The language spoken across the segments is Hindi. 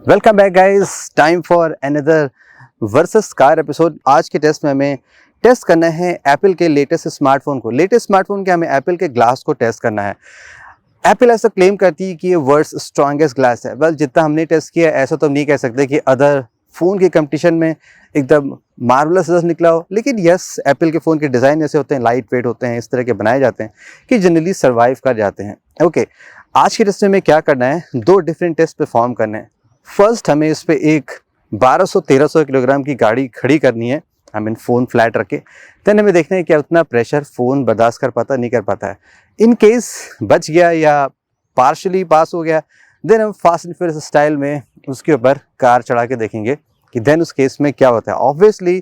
Welcome back guys, time for another versus car episode. आज के टेस्ट में हमें टेस्ट करना है एप्पल के लेटेस्ट स्मार्टफोन को। लेटेस्ट स्मार्टफोन के हमें एप्पल के ग्लास को टेस्ट करना है। एप्पल ऐसा क्लेम करती है कि ये वर्ल्ड्स स्ट्रॉन्गेस्ट ग्लास है। वेल, जितना हमने टेस्ट किया ऐसा तो हम नहीं कह सकते कि अदर फ़ोन के कंपटीशन में एकदम मार्वलस रिजल्ट निकला हो, लेकिन यस, एप्पल के फ़ोन के डिज़ाइन ऐसे होते हैं, लाइट वेट होते हैं, इस तरह के बनाए जाते हैं कि जनरली सर्वाइव कर जाते हैं। ओके, आज के टेस्ट में क्या करना है, दो डिफरेंट टेस्ट परफॉर्म करने हैं। फर्स्ट, हमें इस पे एक 1200-1300 किलोग्राम की गाड़ी खड़ी करनी है, आई मीन फ़ोन फ्लैट रख के। देन हमें देखना है क्या उतना प्रेशर फ़ोन बर्दाश्त कर पाता नहीं कर पाता है। इन केस बच गया या पार्शली पास हो गया, देन हम फास्ट एंड फ्यूरियस स्टाइल में उसके ऊपर कार चढ़ा के देखेंगे कि देन उस केस में क्या होता है। ऑब्वियसली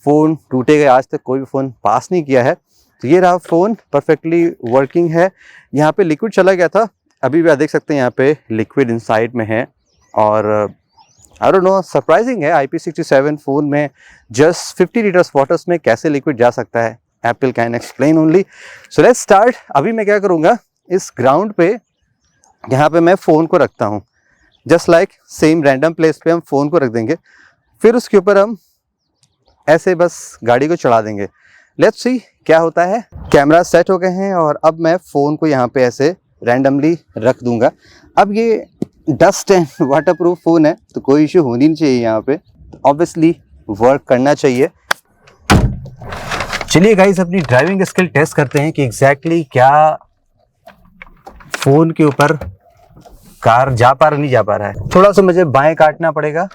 फ़ोन टूटेगा, आज तक कोई भी फ़ोन पास नहीं किया है। तो ये रहा फ़ोन, परफेक्टली वर्किंग है। यहाँ पे लिक्विड चला गया था, अभी भी आप देख सकते हैं यहाँ पे लिक्विड इनसाइड में है। और आई डोंट नो, सरप्राइजिंग है IP67 फ़ोन में जस्ट 50 लीटर्स वाटर्स में कैसे लिक्विड जा सकता है। Apple can explain only. So let's start. अभी मैं क्या करूँगा, इस ग्राउंड पे यहाँ पे मैं फ़ोन को रखता हूँ, just like same random place पे हम फ़ोन को रख देंगे, फिर उसके ऊपर हम ऐसे बस गाड़ी को चढ़ा देंगे। लेट्स सी क्या होता है। कैमरा सेट हो गए हैं और अब मैं फ़ोन को यहाँ पे ऐसे रैंडमली रख दूंगा। अब ये डस्ट एंड वाटरप्रूफ फ़ोन है तो कोई इशू होनी नहीं चाहिए, यहाँ पे ऑब्वियसली वर्क करना चाहिए। चलिए गाइस, अपनी ड्राइविंग स्किल टेस्ट करते हैं कि एग्जैक्टली क्या फ़ोन के ऊपर कार जा पा रहा नहीं जा पा रहा है। थोड़ा सा मुझे बाएं काटना पड़ेगा।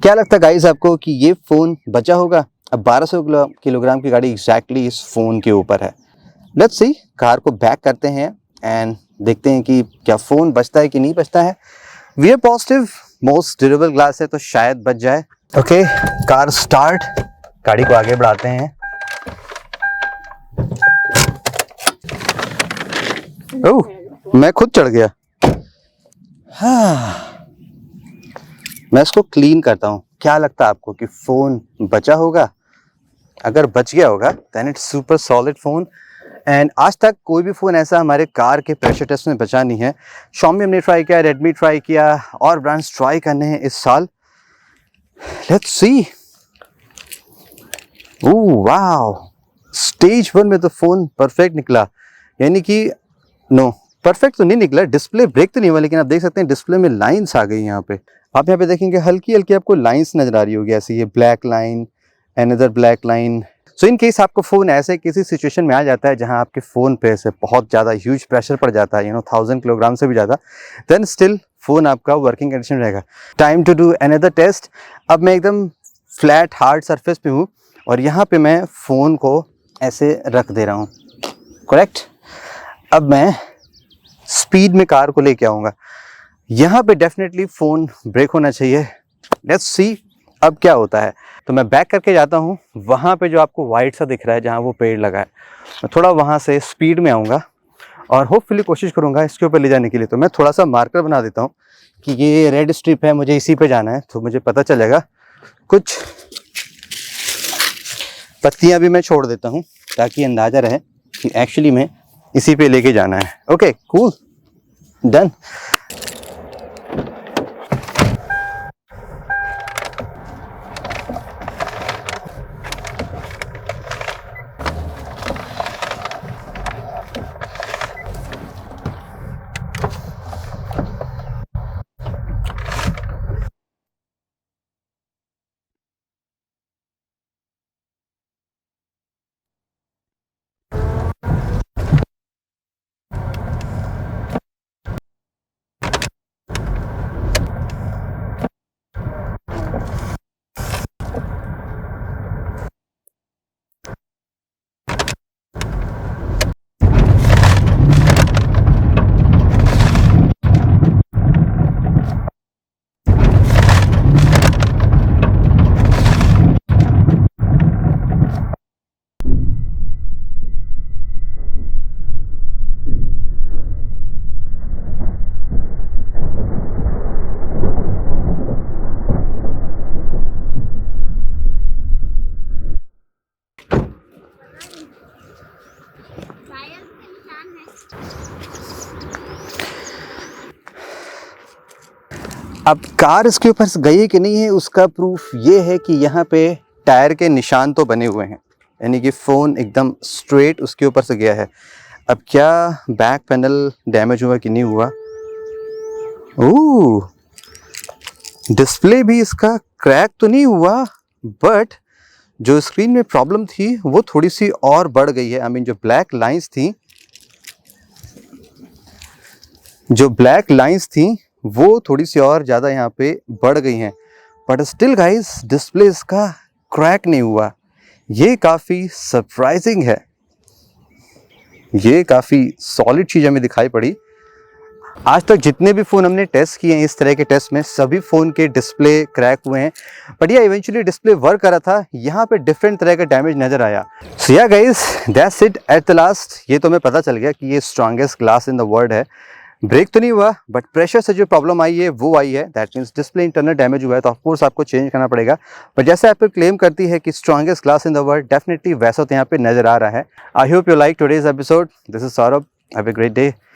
क्या लगता है गाइस आपको कि ये फ़ोन बचा होगा? अब 1200 किलोग्राम की गाड़ी एग्जैक्टली इस फ़ोन के ऊपर है। लेट्स सी, कार को बैक करते हैं एंड देखते हैं कि क्या फ़ोन बचता है कि नहीं बचता है। We are positive, most durable glass है तो शायद बच जाए। ओके, कार स्टार्ट, गाड़ी को आगे बढ़ाते हैं। ओह, मैं खुद चढ़ गया। हाँ, मैं इसको क्लीन करता हूँ। क्या लगता है आपको कि फ़ोन बचा होगा? अगर बच गया होगा then it's super solid phone. And आज तक कोई भी फ़ोन ऐसा हमारे कार के प्रेशर टेस्ट में बचा नहीं है। Xiaomi हमने ट्राई किया, रेडमी ट्राई किया, और ब्रांड्स ट्राई करने हैं इस साल। Let's see. Oh wow, stage 1 में तो फ़ोन परफेक्ट निकला, यानी कि नो, परफेक्ट तो नहीं निकला, डिस्प्ले ब्रेक तो नहीं हुआ, लेकिन आप देख सकते हैं डिस्प्ले में लाइंस आ गई यहाँ पे। आप यहाँ पे देखेंगे हल्की हल्की आपको लाइंस नजर आ रही होगी, ऐसे ये black line, another black line. So in case आपको फ़ोन ऐसे किसी सिचुएशन में आ जाता है जहाँ आपके फ़ोन पे से बहुत ज़्यादा ह्यूज प्रेशर पड़ जाता है, 1000 किलोग्राम से भी ज़्यादा, देन स्टिल फ़ोन आपका वर्किंग कंडीशन रहेगा। Time to do another test. अब मैं एकदम फ्लैट हार्ड सरफेस पे हूँ और यहाँ पे मैं फ़ोन को ऐसे रख दे रहा हूँ, करेक्ट। अब मैं स्पीड में कार को लेके आऊँगा, यहाँ पे डेफिनेटली फ़ोन ब्रेक होना चाहिए। लेट्स सी अब क्या होता है। तो मैं बैक करके जाता हूँ, वहाँ पे जो आपको वाइट सा दिख रहा है जहाँ वो पेड़ लगा है, मैं थोड़ा वहाँ से स्पीड में आऊँगा और होपफुली कोशिश करूँगा इसके ऊपर ले जाने के लिए। तो मैं थोड़ा सा मार्कर बना देता हूँ कि ये रेड स्ट्रिप है, मुझे इसी पे जाना है, तो मुझे पता चलेगा। कुछ पत्तियाँ भी मैं छोड़ देता हूँ ताकि अंदाज़ा रहे कि एक्चुअली में इसी पे लेके जाना है। Okay, cool, done. अब कार इसके ऊपर से गई है कि नहीं है उसका प्रूफ ये है कि यहाँ पे टायर के निशान तो बने हुए हैं, यानी कि फ़ोन एकदम स्ट्रेट उसके ऊपर से गया है। अब क्या बैक पैनल डैमेज हुआ कि नहीं हुआ? ओह, डिस्प्ले भी इसका क्रैक तो नहीं हुआ, बट जो स्क्रीन में प्रॉब्लम थी वो थोड़ी सी और बढ़ गई है। आई मीन जो ब्लैक लाइंस थी वो थोड़ी सी और ज़्यादा यहाँ पे बढ़ गई हैं, बट स्टिल गाइस डिस्प्ले इसका क्रैक नहीं हुआ। ये काफ़ी सरप्राइजिंग है, ये काफ़ी सॉलिड चीज़ हमें दिखाई पड़ी। आज तक जितने भी फ़ोन हमने टेस्ट किए हैं इस तरह के टेस्ट में, सभी फ़ोन के डिस्प्ले क्रैक हुए हैं, बट ये इवेंचुअली डिस्प्ले वर्क कर रहा था। यहाँ पे डिफरेंट तरह का डैमेज नज़र आया। सो या guys, that's it at the last. ये तो हमें पता चल गया कि ये strongest glass in the world है। ब्रेक तो नहीं हुआ, बट प्रेशर से जो प्रॉब्लम आई है वो आई है। That means display internal damage हुआ है, तो ऑफकोर्स आपको चेंज करना पड़ेगा। बट जैसे एप्पल क्लेम करती है कि strongest glass in the world, definitely वैसा तो यहाँ पे नज़र आ रहा है। I hope you like today's episode. This is Saurabh, have a great day.